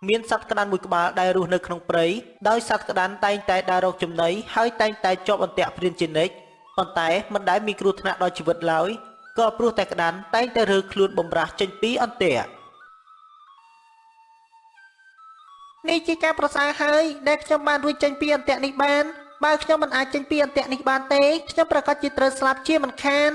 មានសត្វក្តាន់មួយក្បាលដែលរស់នៅក្នុងព្រៃដោយសត្វក្តាន់តែងតែដើររកចំណីហើយតែងតែជាប់អន្ទាក់ព្រានជានិច្ចប៉ុន្តែមិនដែលមានគ្រោះថ្នាក់ដល់ជីវិតឡើយក៏ព្រោះតែក្តាន់តែងតែរើខ្លួនបំរាស់ចេញពីអន្ទាក់នេះជាការប្រសើរហើយដែលខ្ញុំបានរួចចេញពីអន្ទាក់នេះបានបើខ្ញុំមិនអាចចេញពីអន្ទាក់នេះបានទេខ្ញុំប្រកាសជាត្រូវស្លាប់ជាមិនខាន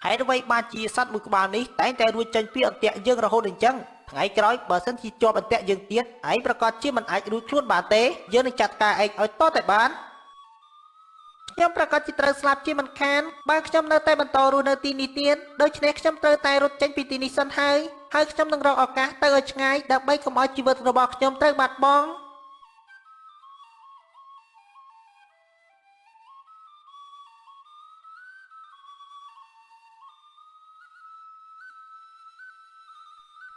ហេតុអ្វីបានជាសត្វមួយក្បាលនេះតែងតែរួចចេញពីអន្ទាក់យើងរហូតអញ្ចឹងថ្ងៃក្រោយបើសិនជាជាប់អន្ទាក់យើងទៀតឯងប្រកាសជាមិនអាចរួចខ្លួនបានទេយើងនឹងចាត់ការឯងឲ្យតតែបានខ្ញុំប្រកាសជាត្រូវស្លាប់ជាមិនខានបើខ្ញុំនៅតែបន្តរស់នៅទីនេះទៀតដូច្នេះខ្ញុំត្រូវតែរត់ចេញពីទីនេះសិនហើយខ្ញុំនឹងរកឱកាសទៅឲ្យឆ្ងាយដើម្បីកុំឲ្យជីវិតរបស់ខ្ញុំត្រូវបាត់បង់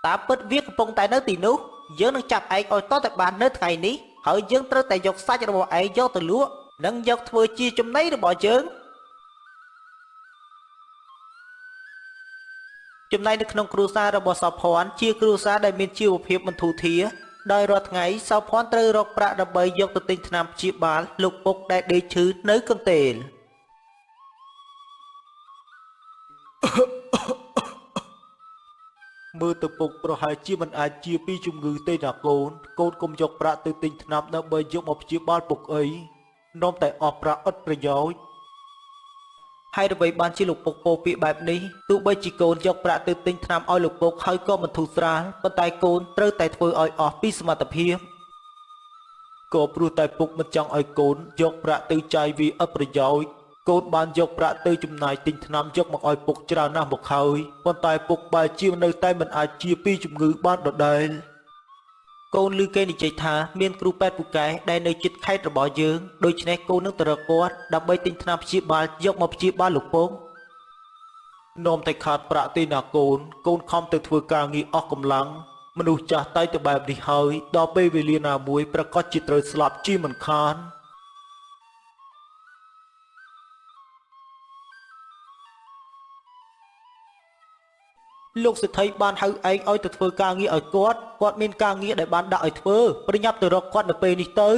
តាមពិតវាកំពុងតែនៅទីនោះយើងនឹងចាប់ឯងឲ្យតតែបាននៅថ្ងៃនេះហើយយើងត្រូវតែយកសាច់របស់ឯងយកទៅលក់និងយកធ្វើជាចំណីរបស់យើងចំណែកនៅក្នុងគ្រួសាររបស់សោភ័ណ្ឌជាគ្រួសារដែលមានជីវភាពមិនធូរធារដោយរាល់ថ្ងៃសោភ័ណ្ឌត្រូវរកប្រាក់ដើម្បីយកទៅទិញថ្នាំព្យាបាលលោកពុកដែលដេកឈឺនៅកន្ទេលមើលទៅពុកប្រហែលជាមិនអាចជាពីជំងឺទេណាកូនកូនកុំយកប្រាក់ទៅទិញថ្នាំដើម្បីយកមកព្យាបាលពុកអីនាំតែអស់ប្រាក់ឥតប្រយោជន៍ហើយអ្វីបានជាលោកពុកពោពាក្យបែបនេះទោះបីជាកូនយកប្រាក់ទៅទិញថ្នាំឲ្យលោកពុកហើយក៏មិនធូរស្រាលប៉ុន្តែកូនត្រូវតែធ្វើឲ្យអស់ពីសមត្ថភាពក៏ព្រោះតែពុកមិនចង់ឲ្យកូនយកប្រាក់ទៅចាយវាឥតប្រយោជន៍កូនបានយកប្រាក់ទៅចំណាយទិញថ្នាំយកមកឲ្យពុកច្រើនណាស់មកហើយប៉ុន្តែពុកបែរជានៅតែមិនអាចជាពីជំងឺបានដដែលកូនឮគេនិយាយថាមានគ្រូពេទ្យពូកែដែលនៅជិតខេត្តរបស់យើងដូច្នេះកូននឹងទៅរកគាត់ដើម្បីទិញថ្នាំព្យាបាលយកមកព្យាបាលលោកពុកនាំតែខាតប្រាក់ទេណាកូនកូនខំទៅធ្វើការងារអស់កម្លាំងមនុស្សចាស់តែទៅបែបនេះហើយដល់ពេលវេលាណាមួយប្រកាសជាត្រូវស្លាប់ជាមិនខានលោកសេដ្ឋីបានហៅឯងឲ្យទៅធ្វើការងារឲ្យគាត់មានការងារដែលបានដាក់ឲ្យធ្វើប្រញាប់ទៅរកគាត់នៅពេលនេះទៅ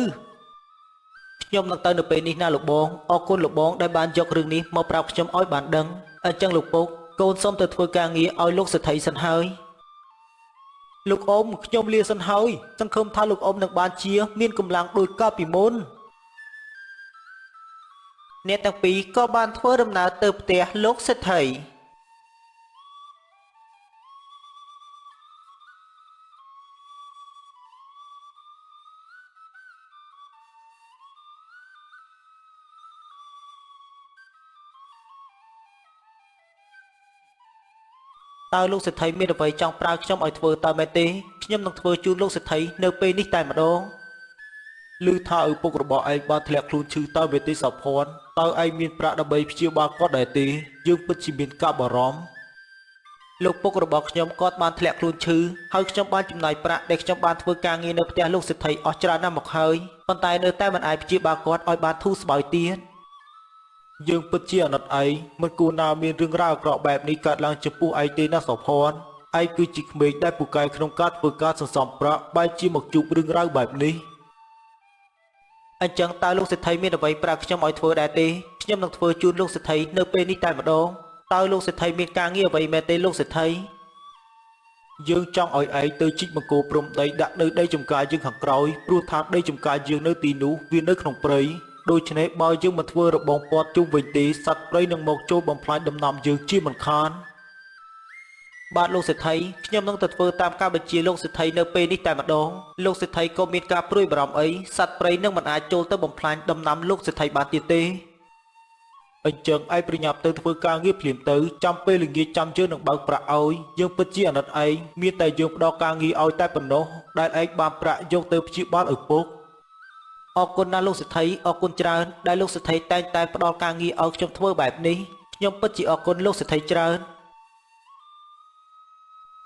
ខ្ញុំនឹងទៅនៅពេលនេះណាលោកបងអរគុណលោកបងដែលបានយករឿងនេះមកប្រាប់ខ្ញុំឲ្យបានដឹងអញ្ចឹងលោកពុកកូនសូមទៅធ្វើការងារឲ្យលោកសេដ្ឋីសិនហើយលោកអ៊ំខ្ញុំលាសិនហើយសង្ឃឹមថាលោកអ៊ំនឹងបានជាមានកម្លាំងដូចកាលពីមុនអ្នកទាំងពីរក៏បានធ្វើដំណើរទៅផ្ទះលោកសេដ្ឋីតើលោកសេដ្ឋីមានអ្វីចង់ប្រើខ្ញុំឲ្យធ្វើតើមែនទេខ្ញុំនឹងធ្វើជូនលោកសេដ្ឋីនៅពេលនេះតែម្ដងឮថាឪពុករបស់ឯងបានធ្លាក់ខ្លួនឈឺតើមែនទេសោភ័ណ្ឌតើឯងមានប្រាក់ដើម្បីព្យាបាលគាត់ដែរទេយើងពិតជាមានការបារម្ភលោកពុករបស់ខ្ញុំគាត់បានធ្លាក់ខ្លួនឈឺហើយខ្ញុំបានចំណាយប្រាក់ដែលខ្ញុំបានធ្វើការងារនៅផ្ទះលោកសេដ្ឋីអស់ច្រើនណាស់មកហើយប៉ុន្តែនៅតែមិនអាចព្យាបាលគាត់ឲ្យបានធូរស្បើយទៀតយើងពិតជាអាណិតឯងមិនគួរណាមានរឿងរ៉ាវអាក្រក់បែបនេះកើតឡើងចំពោះឯងទេណាសោភ័ណ្ឌឯងគឺជាក្មេងដែលពូកែក្នុងការធ្វើការសន្សំប្រាក់បែរជាមកជួបរឿងរ៉ាវបែបនេះអញ្ចឹងតើលោកសេដ្ឋីមានអ្វីប្រាប់ខ្ញុំឲ្យធ្វើដែរទេខ្ញុំនឹងធ្វើជូនលោកសេដ្ឋីនៅពេលនេះតែម្ដងតើលោកសេដ្ឋីមានការងារអ្វីមែនទេលោកសេដ្ឋីយើងចង់ឲ្យឯងទៅជីកបង្គោលព្រំដីដាក់នៅដីចំការយើងខាងក្រោយព្រោះថាដីចំការយើងនៅទីនោះវានៅក្នុងព្រៃដូច្នេះបើយើងមិនធ្វើរបងព័ទ្ធជុំវិញទេសត្វព្រៃនឹងមកចូលបំផ្លាញដំណាំយើងជាមិនខានបាទលោកសេដ្ឋីខ្ញុំនឹងទៅធ្វើតាមការបញ្ជាលោកសេដ្ឋីនៅពេលនេះតែម្ដងលោកសេដ្ឋីក៏មានការព្រួយបារម្ភអីសត្វព្រៃនឹងមិនអាចចូលទៅបំផ្លាញដំណាំលោកសេដ្ឋីបានទៀតទេអញ្ចឹងឯងប្រញាប់ទៅធ្វើការងារភ្លាមទៅចាំពេលល្ងាចចាំយើងនឹងបើកប្រាក់ឲ្យយើងពិតជាអាណិតឯងមានតែយើងផ្ដល់ការងារឲ្យតែប៉ុណ្ណោះដែលឯងបានប្រាក់យកទៅព្យាបាលឪពុកអរគុណណាស់លោកសេដ្ឋីអរគុណច្រើនដែលលោកសេដ្ឋីតែងតែផ្ដល់ការងារឲ្យខ្ញុំធ្វើបែបនេះខ្ញុំពិតជាអរគុណលោកសេដ្ឋីច្រើន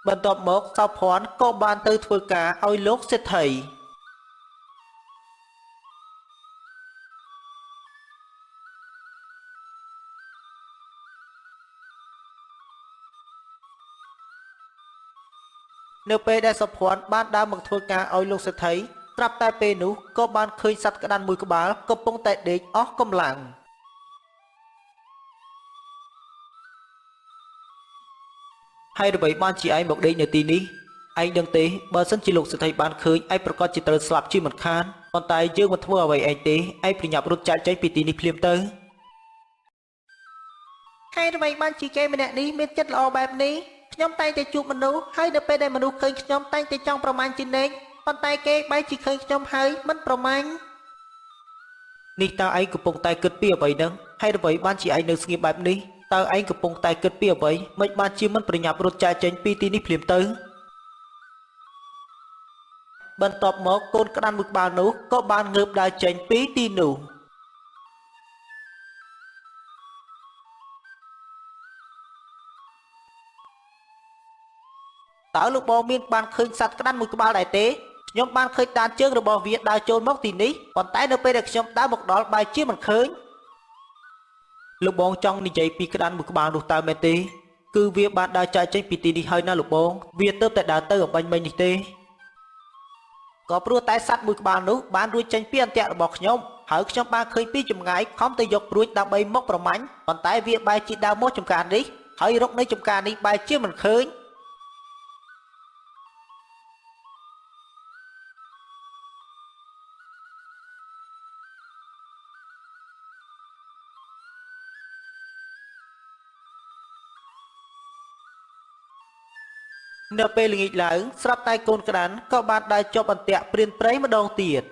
បន្ទាប់មកសោភ័ណ្ឌក៏បានទៅធ្វើការឲ្យលោកសេដ្ឋី នៅពេលដែលសុភ័ណ្ឌបានដើរមកធ្វើការឲ្យលោកសេដ្ឋីស្រាប់តែពេលនោះក៏បានឃើញសត្វក្តាន់មួយក្បាលកំពុងតែដេកអស់កម្លាំងហើយអ្វីបានជាឯងមកដេកនៅទីនេះឯងដឹងទេបើសិនជាលោកសេដ្ឋីបានឃើញឯងប្រកាសជាត្រូវស្លាប់ជាមិនខានប៉ុន្តែយើងមិនធ្វើអ្វីឯងទេឯងប្រញាប់រត់ចាកចេញពីទីនេះភ្លាមទៅហើយអ្វីបានជាគេម្នាក់នេះមានចិត្តល្អបែបនេះខ្ញុំតែងតែជួបមនុស្សហើយនៅពេលដែលមនុស្សឃើញខ្ញុំតែងតែចង់ប្រមាញ់ជានិច្ចប៉ុន្តែគេបែរជាឃើញខ្ញុំហើយមិនប្រមាញ់នេះតើឯងកំពុងតែគិតពីអ្វីហ្នឹងហើយអ្វីបានជាឯងនៅស្ងៀមបែបនេះតើឯងកំពុងតែគិតពីអ្វីមិនបានជាមិនប្រញាប់រត់ចាកចេញពីទីនេះភ្លាមទៅបន្ទាប់មកកូនក្តាន់មួយក្បាលនោះក៏បានងើបដើរចេញពីទីនោះតើលោកបងមានបានឃើញសត្វក្តាន់មួយក្បាលដែរទេខ្ញុំបានឃើញដានជើងរបស់វាដើរចូលមកទីនេះប៉ុន្តែនៅពេលដែលខ្ញុំដើរមកដល់បែរជាមិនឃើញលោកបងចង់និយាយពីក្តាន់មួយក្បាលនោះតើមែនទេគឺវាបានដើរចាកចេញពីទីនេះហើយណាលោកបងវាទើបតែដើរទៅអំបញ្ញមិញនេះទេក៏ព្រោះតែសត្វមួយក្បាលនោះបានរួចចេញពីអន្ទាក់របស់ខ្ញុំហើយខ្ញុំបានឃើញពីចម្ងាយខំទៅយកព្រួចដើម្បីមកប្រមាញ់ប៉ុន្តែវាបែរជាដើរមកចំការនេះហើយរកនៅចំការនេះបែរជាមិនឃើញនៅពេលល្ងាចឡើងស្រាប់តែកូនក្តាន់ក៏បានដើរជាប់អន្ទាក់ព្រានព្រៃម្ដងទៀត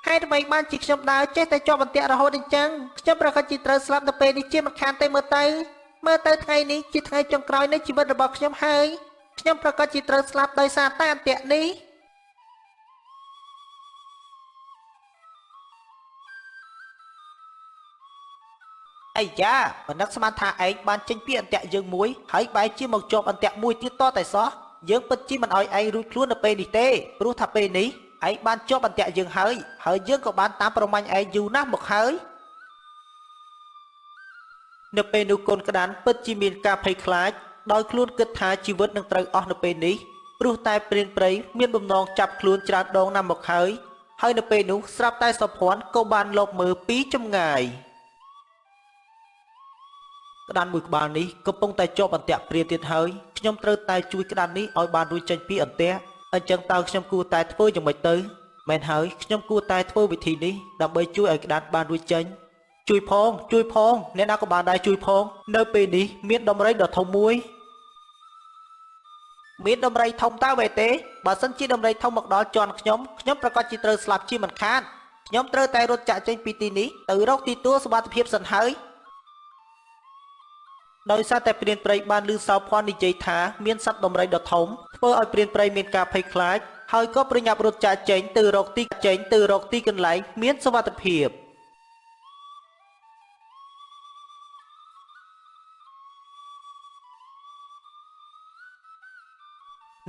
ហេតុអ្វីបានជាខ្ញុំដើរចេះតែជាប់អន្ទាក់រហូតអញ្ចឹងខ្ញុំប្រកាសជាត្រូវស្លាប់នៅពេលនេះជាមិនខានទេមើលទៅថ្ងៃនេះជាថ្ងៃចុងក្រោយនៃជីវិតរបស់ខ្ញុំហើយខ្ញុំប្រកាសជាត្រូវស្លាប់ដោយសារតែអន្ទាក់នេះអាយ៉ាមិននឹកស្មានថាឯងបានចេញពីអន្ទាក់យើងមួយហើយបែរជាមកជាប់អន្ទាក់មួយទៀតតតែសោះយើងពិតជាមិនអោយឯងរួចខ្លួននៅពេលនេះទេព្រោះថាពេលនេះឯងបានជាប់អន្ទាក់យើងហើយយើងក៏បានតាមប្រមាញ់ឯងយូរណាស់មកហើយនៅពេលនោះកូនក្តាន់ពិតជាមានការភ័យខ្លាចដោយខ្លួនគិតថាជីវិតនឹងត្រូវអស់នៅពេលនេះព្រោះតែព្រានព្រៃមានបំណងចាប់ខ្លួនច្រើនដងណាស់មកហើយនៅពេលនោះស្រាប់តែសុភ័ណ្ឌក៏បានលបមើលពីចម្ងាយក្តាន់មួយក្បាលនេះកំពុងតែជាប់អន្ទាក់ព្រាទៀតហើយខ្ញុំត្រូវតែជួយក្តាន់នេះឲ្យបានរួចចេញពីអន្ទាក់អញ្ចឹងតើខ្ញុំគួរតែធ្វើយ៉ាងម៉េចទៅមែនហើយខ្ញុំគួរតែធ្វើវិធីនេះដើម្បីជួយឲ្យក្តាន់បានរួចចេញជួយផងអ្នកណាក៏បានដែរជួយផងនៅពេលនេះមានដំរីដ៏ធំមួយមានដំរីធំតើមែនទេបើសិនជាដំរីធំមកដល់ជន់ខ្ញុំប្រកាសជាត្រូវស្លាប់ជាមិនខានខ្ញុំត្រូវតែរត់ចាកចេញពីទីនេះទៅរកទីទួលសុវត្ថិភាពសិនហើយដោយសារតែព្រានព្រៃបានឮសោភ័ណ្ឌនិយាយថាមានសត្វដំរីដ៏ធំធ្វើឲ្យព្រានព្រៃមានការភ័យខ្លាចហើយក៏ប្រញាប់រត់ចាកចេញទៅរកទីកន្លែងមានសុវត្ថិភាព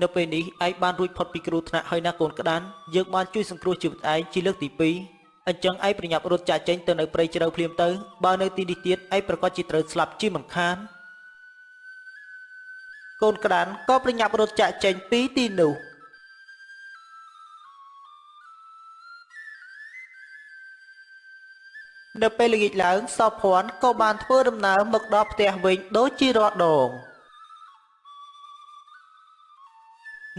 នៅពេលនេះឯងបានរួចផុតពីគ្រោះថ្នាក់ហើយណាកូនក្តាន់យើងបានជួយសង្គ្រោះជីវិតឯងជាលើកទី2អញ្ចឹងឯងប្រញាប់រត់ចាកចេញទៅនៅព្រៃជ្រៅភ្លាមទៅបើនៅទីនេះទៀតឯងប្រកាសជាត្រូវស្លាប់ជាមិនខានកូនក្តាន់ក៏ប្រញាប់រត់ចាកចេញពីទីនោះនៅពេលល្ងាចឡើងសោភ័ណ្ឌក៏បានធ្វើដំណើរមកដល់ផ្ទះវិញដូចជារាល់ដង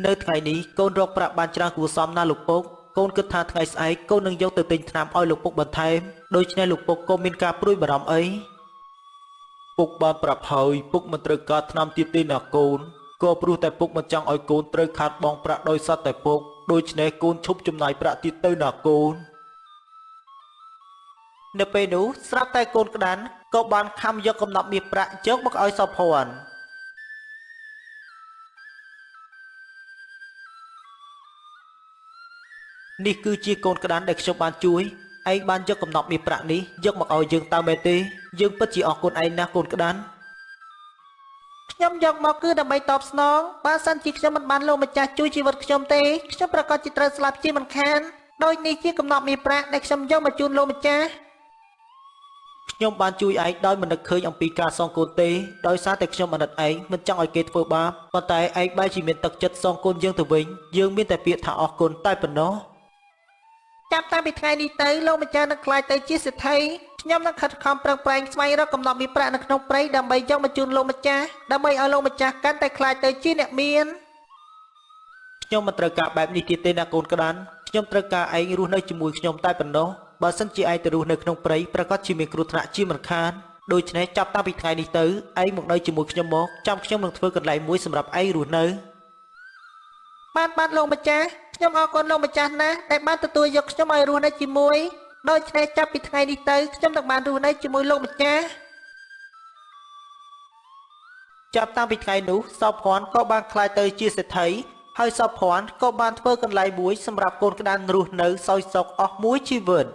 នៅថ្ងៃនេះកូនរកប្រាក់បានច្រើនគួរសមណាស់លោកពុកកូនគិតថាថ្ងៃស្អែកកូននឹងយកទៅទិញថ្នាំឲ្យលោកពុកបន្ថែមដូច្នេះលោកពុកក៏មានការព្រួយបារម្ភអីពុកបានប្រាប់ហើយពុកមិនត្រូវការថ្នាំទៀតទេណាកូនក៏ព្រោះតែពុកមិនចង់ឲ្យកូនត្រូវខាតបង់ប្រាក់ដោយសារតែពុកដូច្នេះកូនឈប់ចំណាយប្រាក់ទៀតទៅណាកូននៅពេលនោះស្រាប់តែកូនក្តាន់ក៏បានខំយកកំណប់មាសប្រាក់យកមកឲ្យសោភ័ណ្ឌនេះគឺជាកូនក្តាន់ដែលខ្ញុំបានជួយឯងបានយកកំណប់មាសប្រាក់នេះយកមកឲ្យយើងតើមែនទេយើងពិតជាអរគុណឯងណាស់កូនក្តាន់ខ្ញុំយកមកគឺដើម្បីតបស្នងបើសិនជាខ្ញុំមិនបានលោកម្ចាស់ជួយជីវិតខ្ញុំទេខ្ញុំប្រកាសជាត្រូវស្លាប់ជាមិនខានដោយនេះជាកំណប់មាសប្រាក់ដែលខ្ញុំយកមកជូនលោកម្ចាស់ ខ្ញុំបានជួយឯងដោយមិននឹកឃើញអំពីការសងគុណទេដោយសារតែខ្ញុំអាណិតឯងមិនចង់ឲ្យគេធ្វើបាបប៉ុន្តែឯងបែរជាមានទឹកចិត្តសងគុណយើងទៅវិញយើងមានតែពាក្យថាអរគុណតែប៉ុណ្ណោះចាប់តាំងពីថ្ងៃនេះទៅលោកម្ចាស់នឹងក្លាយទៅជាសេដ្ឋីខ្ញុំនឹងខិតខំប្រឹងប្រែងស្វែងរកកំណត់មានប្រាក់នៅក្នុងព្រៃដើម្បីយកមកជូនលោកម្ចាស់ដើម្បីឲ្យលោកម្ចាស់កាន់តែក្លាយទៅជាអ្នកមានខ្ញុំមិនត្រូវការបែបនេះទៀតទេណាកូនក្តាន់ខ្ញុំត្រូវការឯងរស់នៅជាមួយខ្ញុំតែប៉ុណ្ណោះបើសិនជាឯងទៅរស់នៅក្នុងព្រៃប្រកាសជាមានគ្រោះថ្នាក់ជាមិនខានដូច្នេះចាប់តាំងពីថ្ងៃនេះទៅឯងមកនៅជាមួយខ្ញុំមកចាំខ្ញុំនឹងធ្វើកន្លែងមួយសម្រាប់ឯងរស់នៅបានលោកម្ចាស់ខ្ញុំអរគុណលោកម្ចាស់ណាស់ដែលបានទទួលយកខ្ញុំឲ្យរស់នៅជាមួយដូច្នេះចាប់ពីថ្ងៃនេះទៅខ្ញុំនឹងបានរស់នៅជាមួយលោកម្ចាស់ចាប់តាំងពីថ្ងៃនោះសោភ័ណ្ឌក៏បានក្លាយទៅជាសេដ្ឋីហើយសោភ័ណ្ឌក៏បានធ្វើកន្លែងមួយសម្រាប់កូនក្តាន់រស់នៅសោយសុខអស់មួយជីវិត